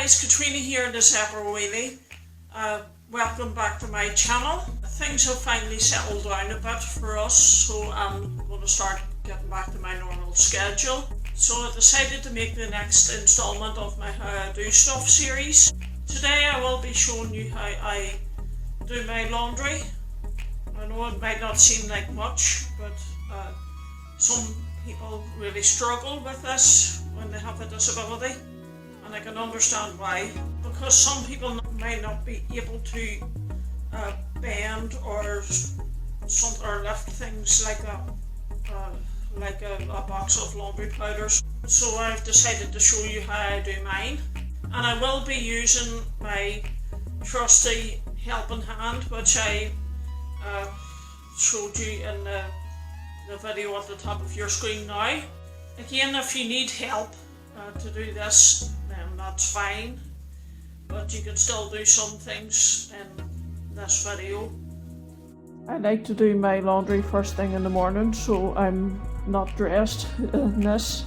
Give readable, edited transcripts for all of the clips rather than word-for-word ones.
guys, Katrina here, this Ever Wheelie. Welcome back to my channel. Things have finally settled down a bit for us, so I'm going to start getting back to my normal schedule. So I decided to make the next installment of my How I Do Stuff series. Today I will be showing you how I do my laundry. I know it might not seem like much, but some people really struggle with this when they have a disability. And I can understand why, because some people may not be able to bend or lift things like a box of laundry powders. So I've decided to show you how I do mine, and I will be using my trusty helping hand, which I showed you in the video at the top of your screen now. Again, if you need help to do this, then that's fine, but you can still do some things in this video. I like to do my laundry first thing in the morning, so I'm not dressed in this.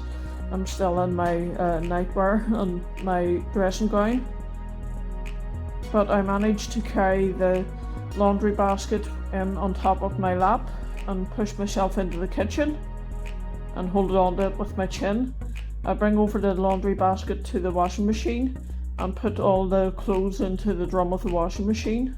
I'm still in my nightwear and my dressing gown, but I managed to carry the laundry basket in on top of my lap and push myself into the kitchen and hold on to it with my chin. I bring over the laundry basket to the washing machine and put all the clothes into the drum of the washing machine.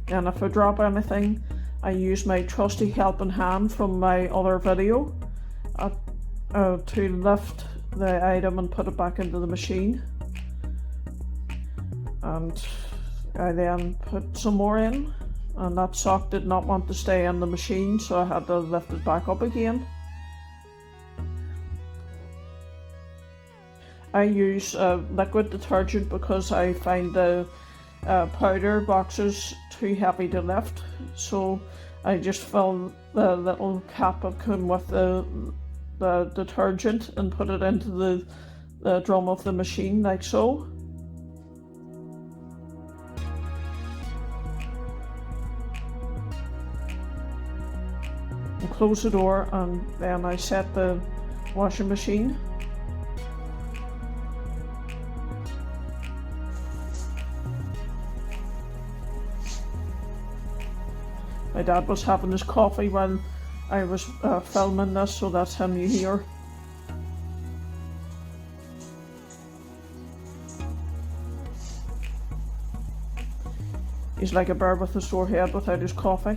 And if I drop anything, I use my trusty helping hand from my other video to lift the item and put it back into the machine. And I then put some more in, and that sock did not want to stay in the machine, so I had to lift it back up again. I use liquid detergent because I find the powder boxes too heavy to lift, so I just fill the little cap that came with the detergent and put it into the drum of the machine, like so. And close the door, and then I set the washing machine. My dad was having his coffee while I was filming this, so that's him you hear. He's like a bird with a sore head without his coffee.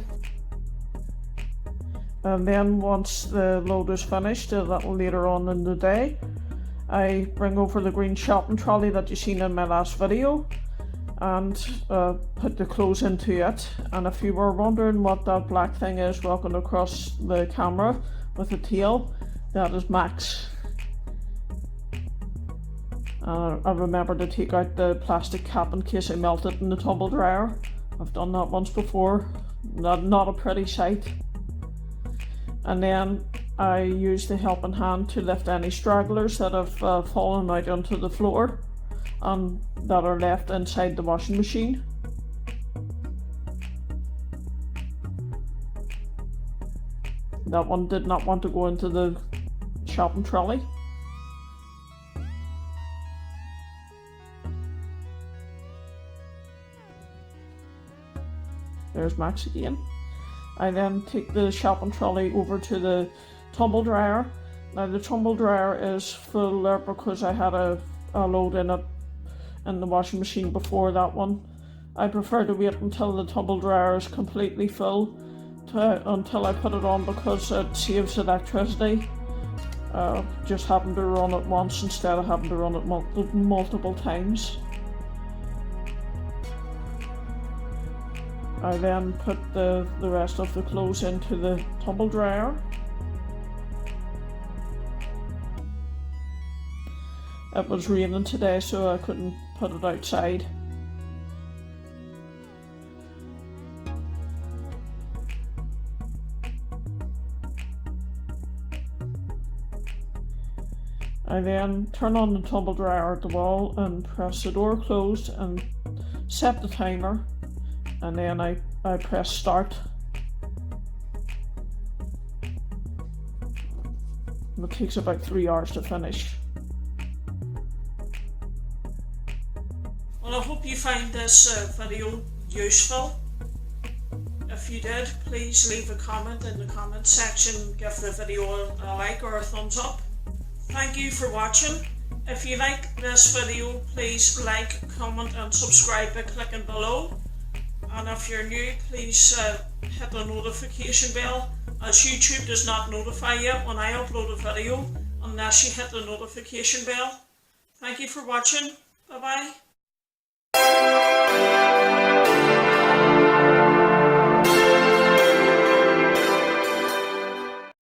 And then once the load is finished, a little later on in the day, I bring over the green shopping trolley that you seen in my last video and put the clothes into it. And if you were wondering what that black thing is walking across the camera with a tail, that is Max. I remember to take out the plastic cap in case I melt it in the tumble dryer. I've done that once before. Not a pretty sight. And then I use the helping hand to lift any stragglers that have fallen out onto the floor and that are left inside the washing machine. That one did not want to go into the shopping trolley. There's Max again. I then take the shopping trolley over to the tumble dryer. Now the tumble dryer is full there because I had a load in it in the washing machine before that one. I prefer to wait until the tumble dryer is completely full until I put it on, because it saves electricity. Just having to run it once instead of having to run it multiple times. I then put the rest of the clothes into the tumble dryer. It was raining today, so I couldn't put it outside. I then turn on the tumble dryer at the wall and press the door closed and set the timer and then I press start. And it takes about 3 hours to finish. Well, I hope you find this video useful. If you did, please leave a comment in the comment section, give the video a like or a thumbs up. Thank you for watching. If you like this video, please like, comment and subscribe by clicking below. And if you're new, please hit the notification bell, as YouTube does not notify you when I upload a video unless you hit the notification bell. Thank you for watching. Bye bye.